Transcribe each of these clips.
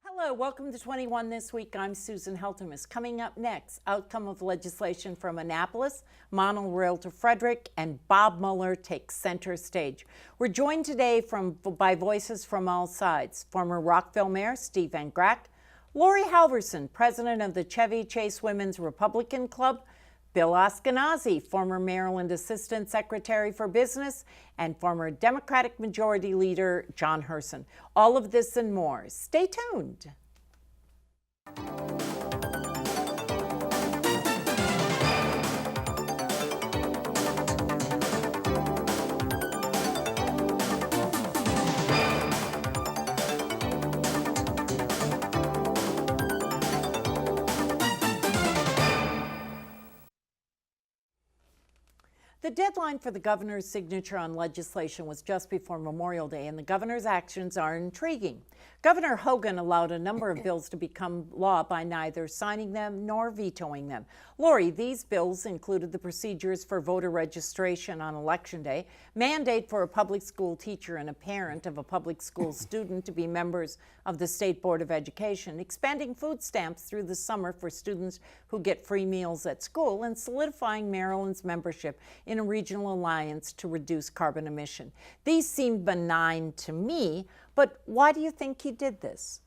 Hello, welcome to 21 This Week. I'm Susan Heltemes. Coming up next, outcome of legislation from Annapolis, Monorail to Frederick, and Bob Mueller takes center stage. We're joined today by voices from all sides. Former Rockville Mayor Steve VanGrack, Laurie Halverson, president of the Chevy Chase Women's Republican Club, Bill Askinazi, former Maryland Assistant Secretary for Business, and former Democratic Majority Leader John Hurson. All of this and more. Stay tuned. The deadline for the governor's signature on legislation was just before Memorial Day, and the governor's actions are intriguing. Governor Hogan allowed a number of bills to become law by neither signing them nor vetoing them. Laurie, these bills included the procedures for voter registration on Election Day, mandate for a public school teacher and a parent of a public school student to be members of the State Board of Education, expanding food stamps through the summer for students who get free meals at school, and solidifying Maryland's membership in a regional alliance to reduce carbon emission. These seem benign to me, but why do you think he did this?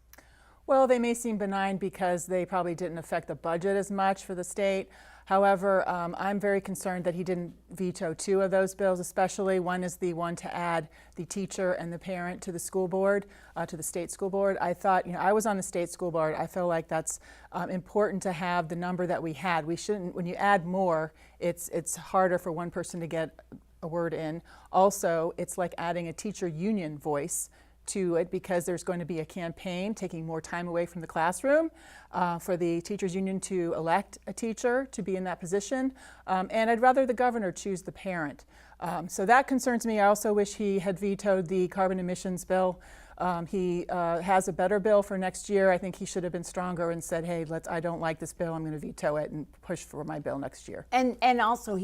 Well, they may seem benign because they probably didn't affect the budget as much for the state. However, I'm very concerned that he didn't veto two of those bills, especially one is the one to add the teacher and the parent to the school board, to the state school board. I thought, I was on the state school board. I feel like that's important to have the number that we had. We shouldn't, when you add more, it's harder for one person to get a word in. Also, it's like adding a teacher union voice to it because there's going to be a campaign taking more time away from the classroom for the teachers union to elect a teacher to be in that position. And I'd rather the governor choose the parent. So that concerns me. I also wish he had vetoed the carbon emissions bill. He has a better bill for next year. I think he should have been stronger and said, hey, I don't like this bill, I'm going to veto it and push for my bill next year. And also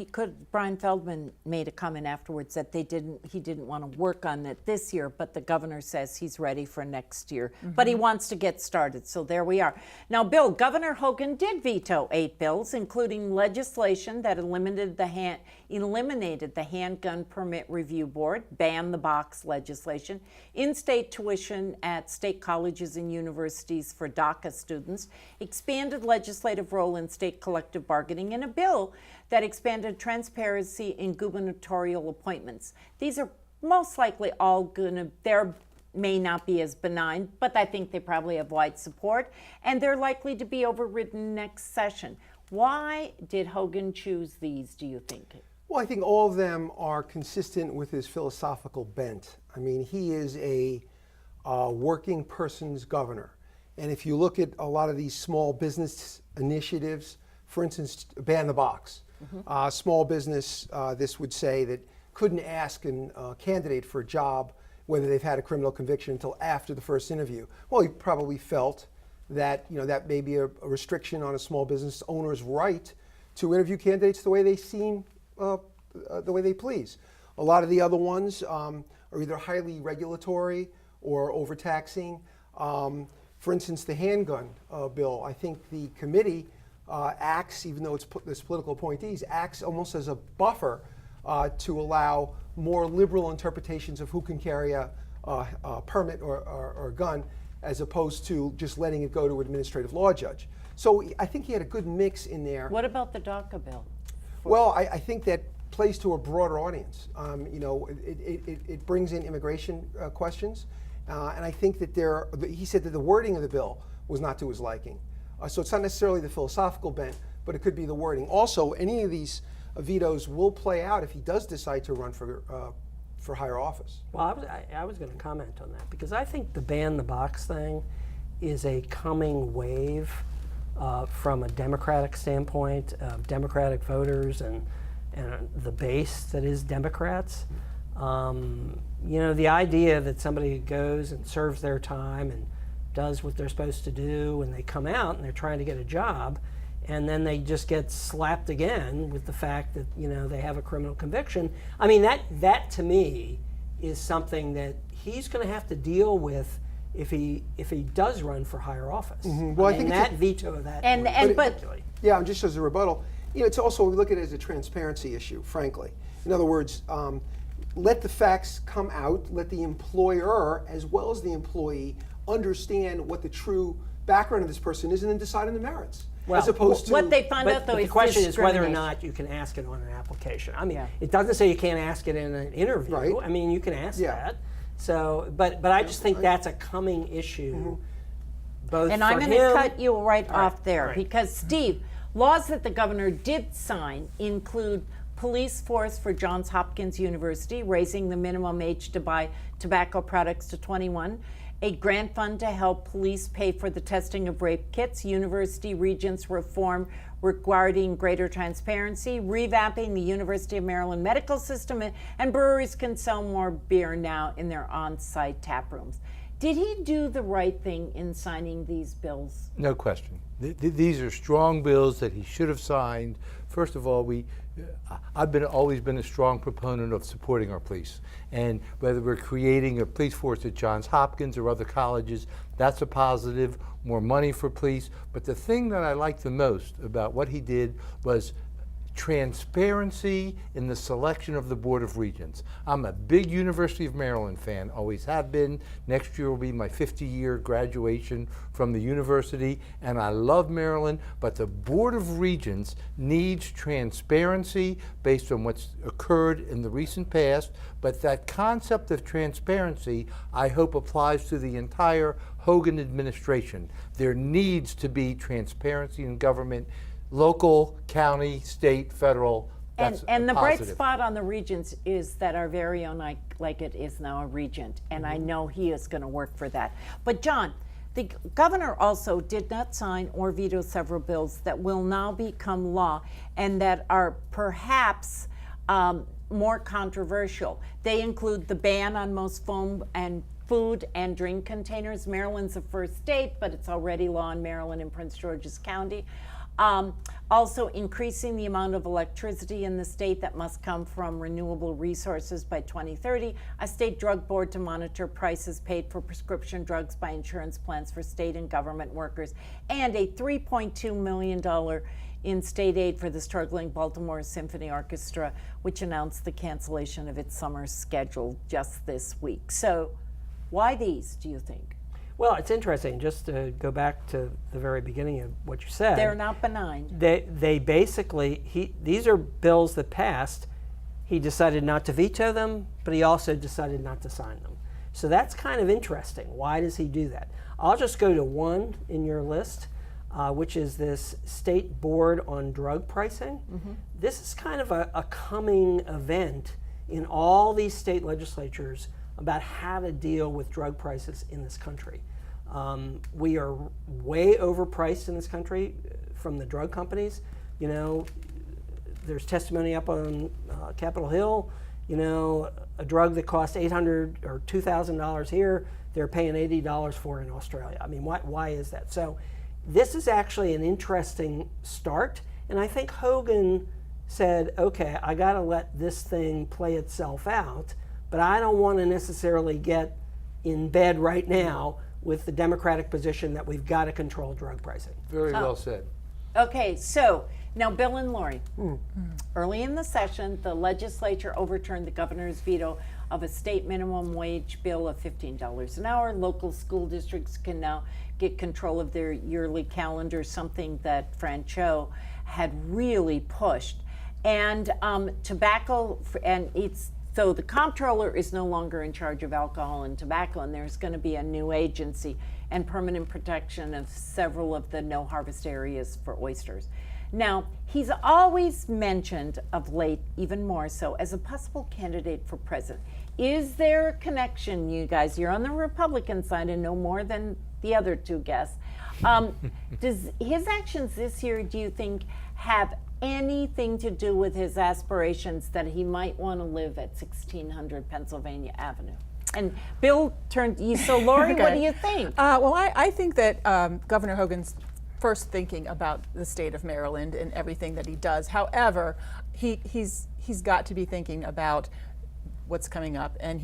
Brian Feldman made a comment afterwards that he didn't want to work on it this year, but the governor says he's ready for next year. But he wants to get started, so there we are. Now, Bill, Governor Hogan did veto 8 bills, including legislation that eliminated the Handgun Permit Review Board, banned the box legislation, in-state tuition at state colleges and universities for DACA students, expanded legislative role in state collective bargaining, and a bill that expanded transparency in gubernatorial appointments. These are most likely all may not be as benign, but I think they probably have wide support, and they're likely to be overridden next session. Why did Hogan choose these, do you think? Well, I think all of them are consistent with his philosophical bent. I mean, he is a working person's governor. And if you look at a lot of these small business initiatives, for instance, ban the box. Small business, this would say that couldn't ask a candidate for a job whether they've had a criminal conviction until after the first interview. Well, he probably felt that that may be a restriction on a small business owner's right to interview candidates the way they the way they please. A lot of the other ones are either highly regulatory or overtaxing. For instance, the handgun bill, I think the committee acts, even though it's this political appointees, acts almost as a buffer to allow more liberal interpretations of who can carry a permit or a gun, as opposed to just letting it go to an administrative law judge. So I think he had a good mix in there. What about the DACA bill? Well, I think that plays to a broader audience. It brings in immigration questions, and I think that he said that the wording of the bill was not to his liking. So it's not necessarily the philosophical bent, but it could be the wording. Also, any of these vetoes will play out if he does decide to run for higher office. Well, I was going to comment on that because I think the ban the box thing is a coming wave from a Democratic standpoint, Democratic voters and the base that is Democrats. The idea that somebody goes and serves their time and does what they're supposed to do and they come out and they're trying to get a job and then they just get slapped again with the fact that they have a criminal conviction. I mean, that to me is something that he's going to have to deal with if he does run for higher office. Well, I think it's that veto of that. but Yeah, and just as a rebuttal, it's also, we look at it as a transparency issue, frankly. In other words, let the facts come out, let the employer as well as the employee understand what the true background of this person is, and then decide on the merits. As opposed to what they find out, though, the is question is whether or discrimination. not you can ask it on an application. I mean, Yeah. it doesn't say you can't ask it in an interview. Right. I mean, you can ask Yeah. that. So, but I just think that's a coming issue. Both And for I'm going to him- cut you right All right, off there all right. because, Steve, laws that the governor did sign include police force for Johns Hopkins University, raising the minimum age to buy tobacco products to 21, a grant fund to help police pay for the testing of rape kits, university regents reform regarding greater transparency, revamping the University of Maryland medical system, and breweries can sell more beer now in their on-site tap rooms. Did he do the right thing in signing these bills? No question. These are strong bills that he should have signed. First of all, I've always been a strong proponent of supporting our police. And whether we're creating a police force at Johns Hopkins or other colleges, that's a positive, more money for police. But the thing that I liked the most about what he did was transparency in the selection of the Board of Regents. I'm a big University of Maryland fan, always have been. Next year will be my 50-year graduation from the university, and I love Maryland, but the Board of Regents needs transparency based on what's occurred in the recent past, but that concept of transparency, I hope, applies to the entire Hogan administration. There needs to be transparency in government, local, county, state, federal. That's And the bright positive. spot on the regents is that our very own like it is now a regent, and I know he is going to work for that. But John, the governor also did not sign or veto several bills that will now become law and that are perhaps more controversial. They include the ban on most foam and food and drink containers. Maryland's the first state, but it's already law in Maryland and Prince George's County. Also increasing the amount of electricity in the state that must come from renewable resources by 2030, a state drug board to monitor prices paid for prescription drugs by insurance plans for state and government workers, and a $3.2 million in state aid for the struggling Baltimore Symphony Orchestra, which announced the cancellation of its summer schedule just this week. So why these, do you think? Well, it's interesting, just to go back to the very beginning of what you said. They're not benign. They basically, these are bills that passed. He decided not to veto them, but he also decided not to sign them. So that's kind of interesting. Why does he do that? I'll just go to one in your list, which is this State Board on Drug Pricing. This is kind of a coming event in all these state legislatures about how to deal with drug prices in this country. We are way overpriced in this country from the drug companies. You know, there's testimony up on Capitol Hill. You know, a drug that costs $800 or $2,000 here, they're paying $80 for in Australia. I mean, why is that? So this is actually an interesting start, and I think Hogan said, okay, I gotta let this thing play itself out, but I don't want to necessarily get in bed right now with the Democratic position that we've got to control drug pricing. Very well said. Okay, so now Bill and Laurie. Early in the session, the legislature overturned the governor's veto of a state minimum wage bill of $15 an hour. Local school districts can now get control of their yearly calendar, something that Franchot had really pushed. And tobacco, and it's so the comptroller is no longer in charge of alcohol and tobacco, and there's going to be a new agency and permanent protection of several of the no harvest areas for oysters. Now, he's always mentioned of late, even more so, as a possible candidate for president. Is there a connection, you guys? You're on the Republican side and know more than the other two guests. Does his actions this year, do you think, have anything to do with his aspirations that he might want to live at 1600 Pennsylvania Avenue? And Bill turned, so Laurie, what do you think? Well, I think that Governor Hogan's first thinking about the state of Maryland and everything that he does. However, he's got to be thinking about what's coming up, and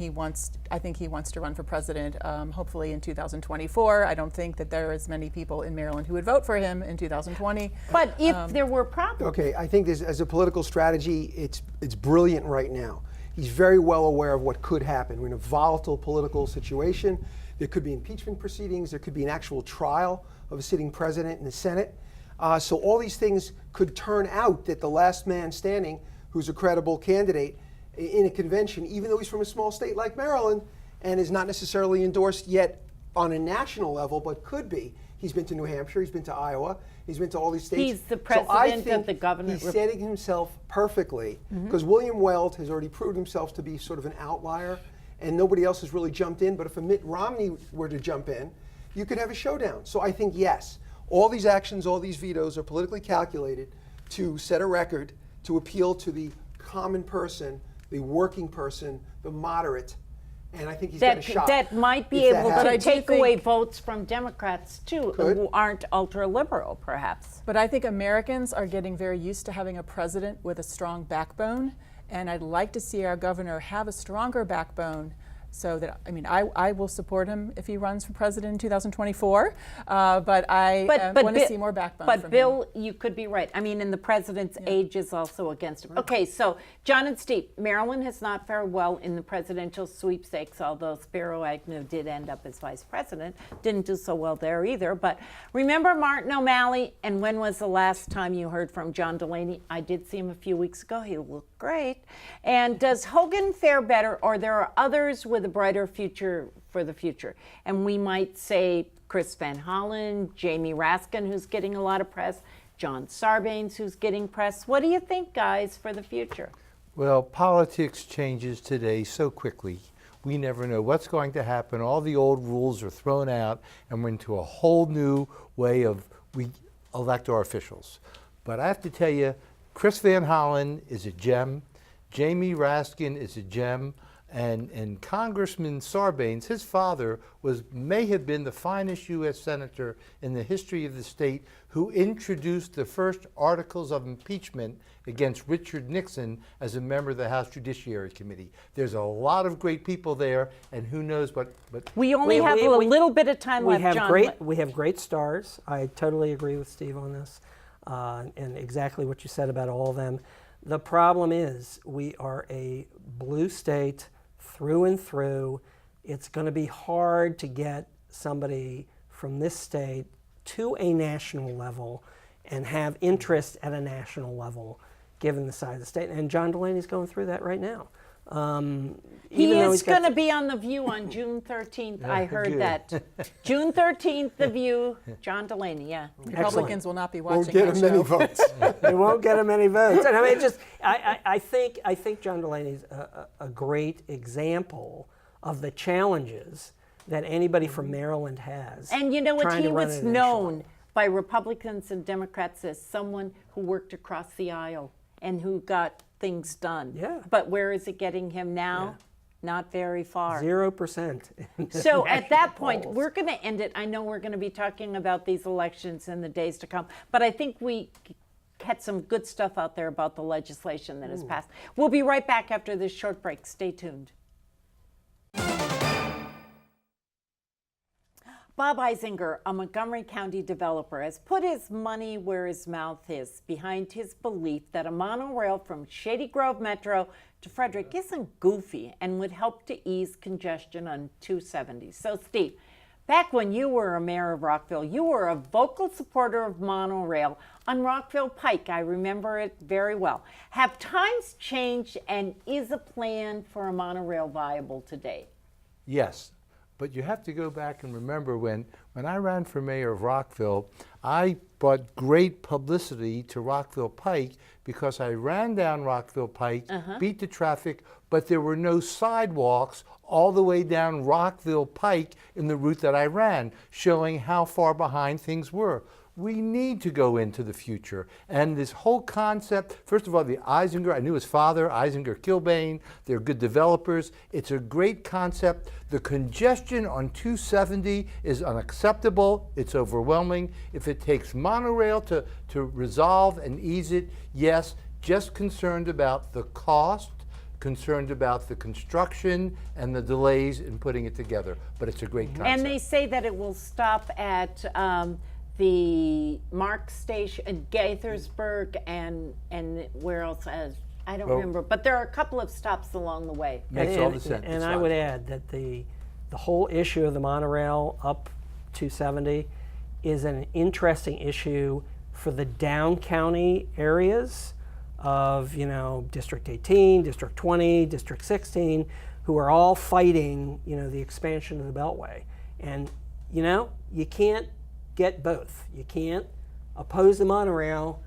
I think he wants to run for president, hopefully in 2024. I don't think that there are as many people in Maryland who would vote for him in 2020. But if there were problems. Okay, I think as a political strategy, it's brilliant right now. He's very well aware of what could happen. We're in a volatile political situation. There could be impeachment proceedings. There could be an actual trial of a sitting president in the Senate. So all these things could turn out that the last man standing, who's a credible candidate in a convention, even though he's from a small state like Maryland and is not necessarily endorsed yet on a national level, but could be. He's been to New Hampshire, he's been to Iowa, he's been to all these states. He's the So I president think of the governor. he's setting himself perfectly, because William Weld has already proved himself to be sort of an outlier, and nobody else has really jumped in. But if a Mitt Romney were to jump in, you could have a showdown. So I think, yes, all these actions, all these vetoes are politically calculated to set a record, to appeal to the common person, the working person, the moderate, and I think he's got a shot. That might be if that able to happens. take away votes from Democrats too, Could. who aren't ultra-liberal, perhaps. But I think Americans are getting very used to having a president with a strong backbone, and I'd like to see our governor have a stronger backbone. So that, I mean, I will support him if he runs for president in 2024, but I want to see more backbone But from Bill, him. you could be right. I mean, and the president's age is also against him. Okay, so John and Steve, Maryland has not fared well in the presidential sweepstakes, although Spiro Agnew did end up as vice president. Didn't do so well there either. But remember Martin O'Malley, and when was the last time you heard from John Delaney? I did see him a few weeks ago. He looked great. And does Hogan fare better, or there are others with a brighter future for the future? And we might say Chris Van Hollen, Jamie Raskin, who's getting a lot of press, John Sarbanes, who's getting press. What do you think, guys, for the future? Well, politics changes today so quickly. We never know what's going to happen. All the old rules are thrown out, and we're into a whole new way of we elect our officials. But I have to tell you, Chris Van Hollen is a gem. Jamie Raskin is a gem. And Congressman Sarbanes, his father, may have been the finest U.S. senator in the history of the state who introduced the first articles of impeachment against Richard Nixon as a member of the House Judiciary Committee. There's a lot of great people there, and who knows what. We only have a little bit of time left, John. We have great stars. I totally agree with Steve on this, and exactly what you said about all of them. The problem is we are a blue state through and through. It's going to be hard to get somebody from this state to a national level and have interest at a national level, given the size of the state. And John Delaney's going through that right now. He is going to be on The View on June 13th. I heard that. June 13th, The View, John Delaney, yeah. Republicans will not be watching Won't get that him many show. votes. They won't get him many votes. And I mean, I think John Delaney's a great example of the challenges that anybody from Maryland has. And you know what? trying He to run was an national known by Republicans and Democrats as someone who worked across the aisle and who got things done. Yeah. But where is it getting him now? Not very far. 0%. So at that point, polls. we're going to end it. I know we're going to be talking about these elections in the days to come, but I think we had some good stuff out there about the legislation that has passed. We'll be right back after this short break. Stay tuned. Bob Eisinger, a Montgomery County developer, has put his money where his mouth is behind his belief that a monorail from Shady Grove Metro to Frederick isn't goofy and would help to ease congestion on 270. So, Steve, back when you were a mayor of Rockville, you were a vocal supporter of monorail on Rockville Pike. I remember it very well. Have times changed, and is a plan for a monorail viable today? Yes, but you have to go back and remember when I ran for mayor of Rockville, I brought great publicity to Rockville Pike because I ran down Rockville Pike, beat the traffic, but there were no sidewalks all the way down Rockville Pike in the route that I ran, showing how far behind things were. We need to go into the future. And this whole concept, first of all, the Eisinger, I knew his father, Eisinger Kilbane, they're good developers. It's a great concept. The congestion on 270 is unacceptable. It's overwhelming. If it takes monorail to resolve and ease it, yes, just concerned about the cost, concerned about the construction and the delays in putting it together. But it's a great concept. And they say that it will stop at the Mark Station, Gaithersburg, and where else? I don't remember. But there are a couple of stops along the way. Makes all the sense. And It's I would logical. add that the whole issue of the monorail up 270 is an interesting issue for the down county areas of, District 18, District 20, District 16, who are all fighting, the expansion of the Beltway. And, you can't get both. You can't oppose the monorail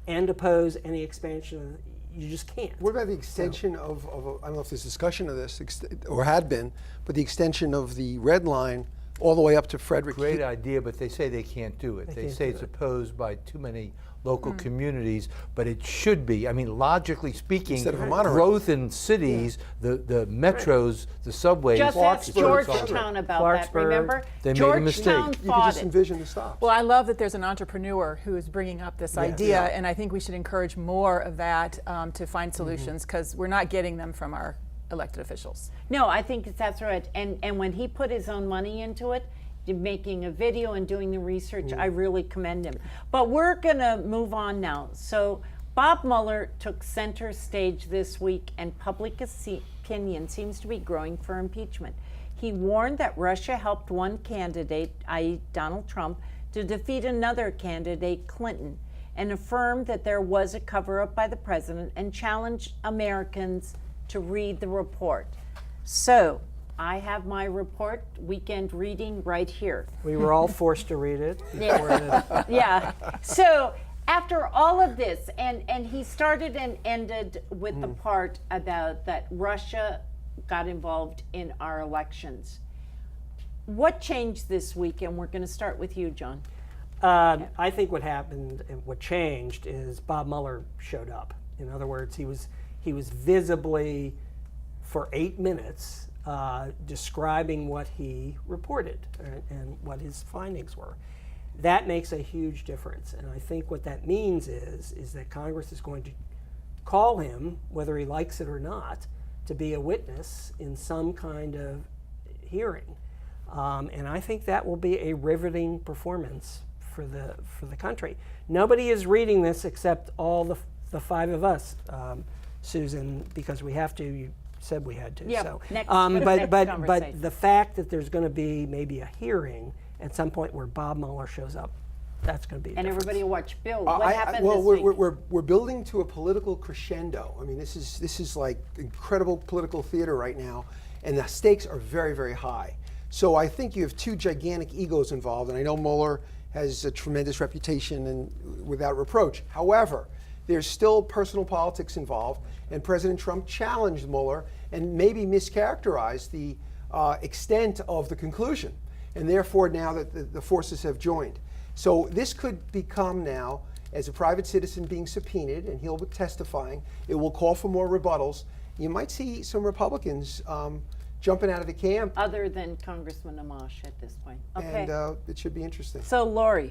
and oppose any expansion. You just can't. What about the extension of I don't know if there's discussion of this, or had been, but the extension of the red line all the way up to Frederick? Great idea, but they say they can't do it. They can't say do it's it. opposed by too many local communities, but it should be. I mean, logically speaking, Instead of a monorail. growth in cities, the metros, the subways. Just ask Clarksburg, it's all Georgetown about that, Clarksburg. remember? They made a mistake. Georgetown You could fought just it. envision the stops. Well, I love that there's an entrepreneur who is bringing up this idea, and I think we should encourage more of that to find solutions, because we're not getting them from our elected officials. No, I think that's right. And when he put his own money into it, making a video and doing the research, I really commend him. But we're going to move on now. So Bob Mueller took center stage this week, and public opinion seems to be growing for impeachment. He warned that Russia helped one candidate, i.e. Donald Trump, to defeat another candidate, Clinton, and affirmed that there was a cover-up by the president, and challenged Americans to read the report. So I have my report, weekend reading, right here. We were all forced to read it. Yeah. So after all of this, and he started and ended with the part about that Russia got involved in our elections. What changed this week? And we're going to start with you, John. I think what happened and what changed is Bob Mueller showed up. In other words, he was visibly, for 8 minutes, describing what he reported and what his findings were. That makes a huge difference, and I think what that means is that Congress is going to call him, whether he likes it or not, to be a witness in some kind of hearing, and I think that will be a riveting performance for the country. Nobody is reading this except all the five of us, Susan, because we have to. You said we had to. Yeah, so, next but conversation. the fact that there's going to be maybe a hearing at some point where Bob Mueller shows up, that's going to be a And difference. everybody will watch. Bill, what happened well, this week? we're building to a political crescendo. I mean, this is like incredible political theater right now, and the stakes are very, very high. So I think you have two gigantic egos involved, and I know Mueller has a tremendous reputation and without reproach. However, there's still personal politics involved, and President Trump challenged Mueller and maybe mischaracterized the extent of the conclusion, and therefore now that the forces have joined. So this could become now, as a private citizen being subpoenaed, and he'll be testifying, it will call for more rebuttals. You might see some Republicans jumping out of the camp, Other than Congressman Amash at this point. Okay. and it should be interesting. So Laurie,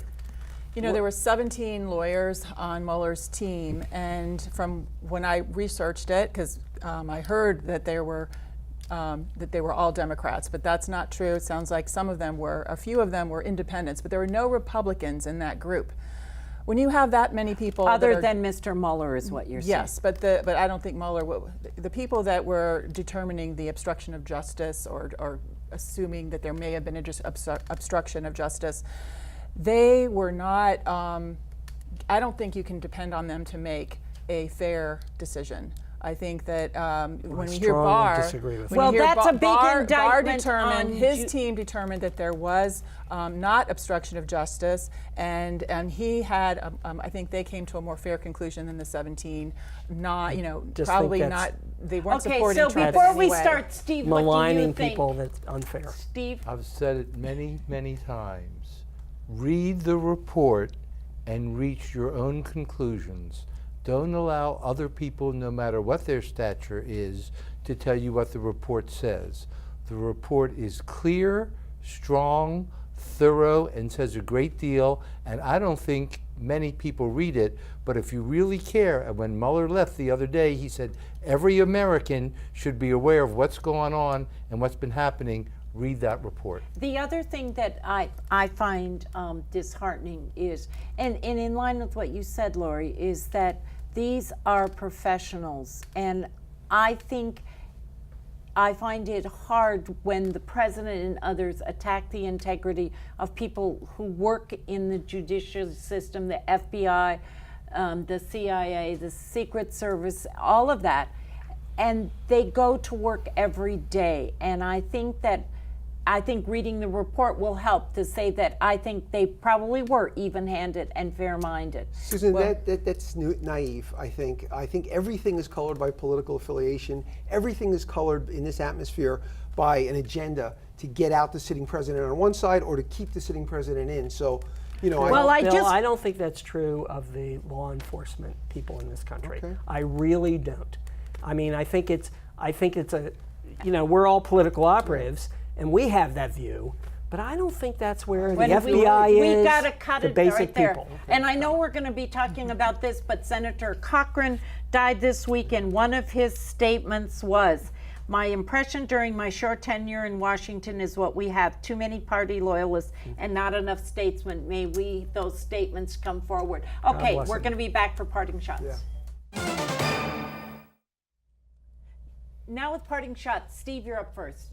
You know, there were 17 lawyers on Mueller's team, and from when I researched it, because I heard that they were all Democrats, but that's not true. It sounds like a few of them were independents, but there were no Republicans in that group. When you have that many people, other than Mr. Mueller is what you're saying. yes, but I don't think Mueller. The people that were determining the obstruction of justice, or assuming that there may have been obstruction of justice, they were not. I don't think you can depend on them to make a fair decision. I think that when we hear strongly Barr, disagree with when that. you hear Well, that's a big Barr indictment determined, on his team determined that there was not obstruction of justice, and he had. I think they came to a more fair conclusion than the 17. Not, Just probably think not. that's They weren't Okay, supporting so Trump before in we any way. start, Steve, what do maligning you think? people, that's unfair. Steve, I've said it many, many times. Read the report and reach your own conclusions. Don't allow other people, no matter what their stature is, to tell you what the report says. The report is clear, strong, thorough, and says a great deal, and I don't think many people read it, but if you really care, and when Mueller left the other day, he said every American should be aware of what's going on and what's been happening. Read that report. The other thing that I find disheartening is, and in line with what you said, Laurie, is that these are professionals, and I find it hard when the president and others attack the integrity of people who work in the judicial system, the FBI, the CIA, the Secret Service, all of that, and they go to work every day. And I think reading the report will help to say that I think they probably were even-handed and fair-minded. Susan, that's naive, I think. I think everything is colored by political affiliation. Everything is colored in this atmosphere by an agenda to get out the sitting president on one side or to keep the sitting president in. So, Bill, I don't think that's true of the law enforcement people in this country. Okay. I really don't. I mean, I think it's a, we're all political operatives, and we have that view, but I don't think that's where the FBI is. We got to cut the it basic right there. people. And I know we're going to be talking about this, but Senator Cochran died this week, and one of his statements was, "My impression during my short tenure in Washington is what we have, too many party loyalists and not enough statesmen. May those statements come forward." Okay, we're going to be back for parting shots. Yeah. Now with parting shots, Steve, you're up first.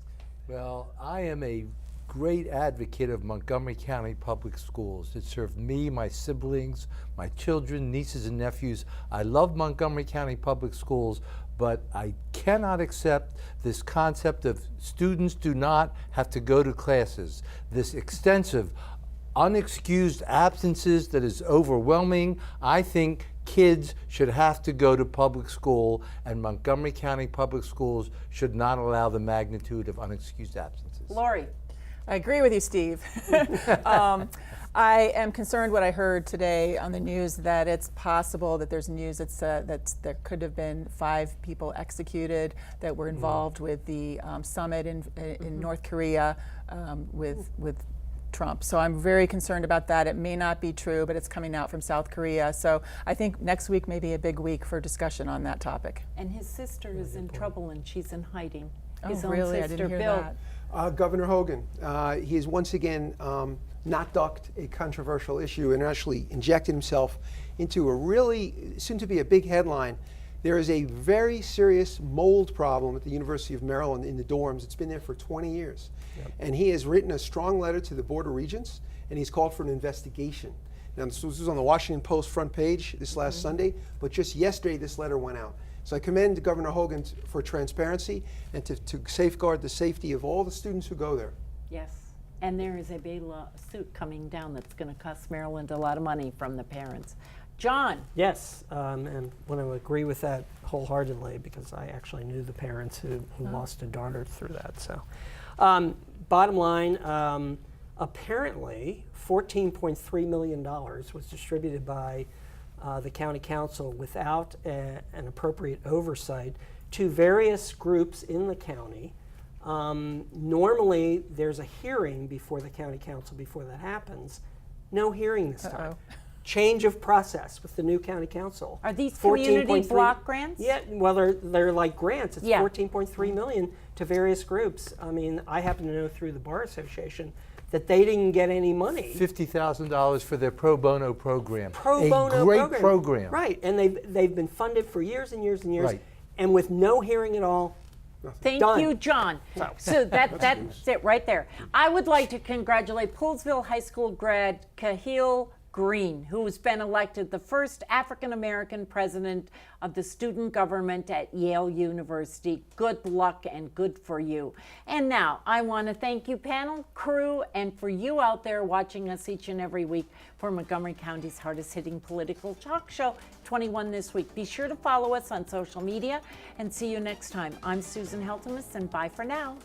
Well, I am a great advocate of Montgomery County Public Schools. It served me, my siblings, my children, nieces and nephews. I love Montgomery County Public Schools, but I cannot accept this concept of students do not have to go to classes. This extensive, unexcused absences that is overwhelming. I think kids should have to go to public school, and Montgomery County Public Schools should not allow the magnitude of unexcused absences. Laurie. I agree with you, Steve. I am concerned what I heard today on the news that it's possible that there's news that there could have been 5 people executed that were involved with the summit in North Korea with Trump. So I'm very concerned about that. It may not be true, but it's coming out from South Korea. So I think next week may be a big week for discussion on that topic. And his sister is in trouble, and she's in hiding. His Oh, own really? sister, I didn't hear Bill. that. Governor Hogan, he has once again not ducked a controversial issue and actually injected himself into a really, soon to be a big headline. There is a very serious mold problem at the University of Maryland in the dorms. It's been there for 20 years. Yep. And he has written a strong letter to the Board of Regents, and he's called for an investigation. Now, this was on the Washington Post front page this last Sunday, but just yesterday this letter went out. So I commend Governor Hogan for transparency and to safeguard the safety of all the students who go there. Yes, and there is a big suit coming down that's going to cost Maryland a lot of money from the parents. John. Yes, and want to agree with that wholeheartedly because I actually knew the parents who lost a daughter through that. So, bottom line, apparently $14.3 million was distributed by the county council without an appropriate oversight to various groups in the county. Normally, there's a hearing before the county council before that happens. No hearing this time. Change of process with the new county council. Are these community block grants? Yeah, well, they're like grants. It's $14.3 million to various groups. I mean, I happen to know through the Bar Association that they didn't get any money. $50,000 for their pro bono program. Pro bono a great program. Right, and they've been funded for years and years and years, right. And with no hearing at all. Thank Done. you, John. So that's it right there. I would like to congratulate Poolesville High School grad Kahil Green, who has been elected the first African-American president of the student government at Yale University. Good luck and good for you. And now I want to thank you, panel, crew, and for you out there watching us each and every week for Montgomery County's hardest hitting political talk show, 21 this week. Be sure to follow us on social media and see you next time. I'm Susan Heltemes, and bye for now.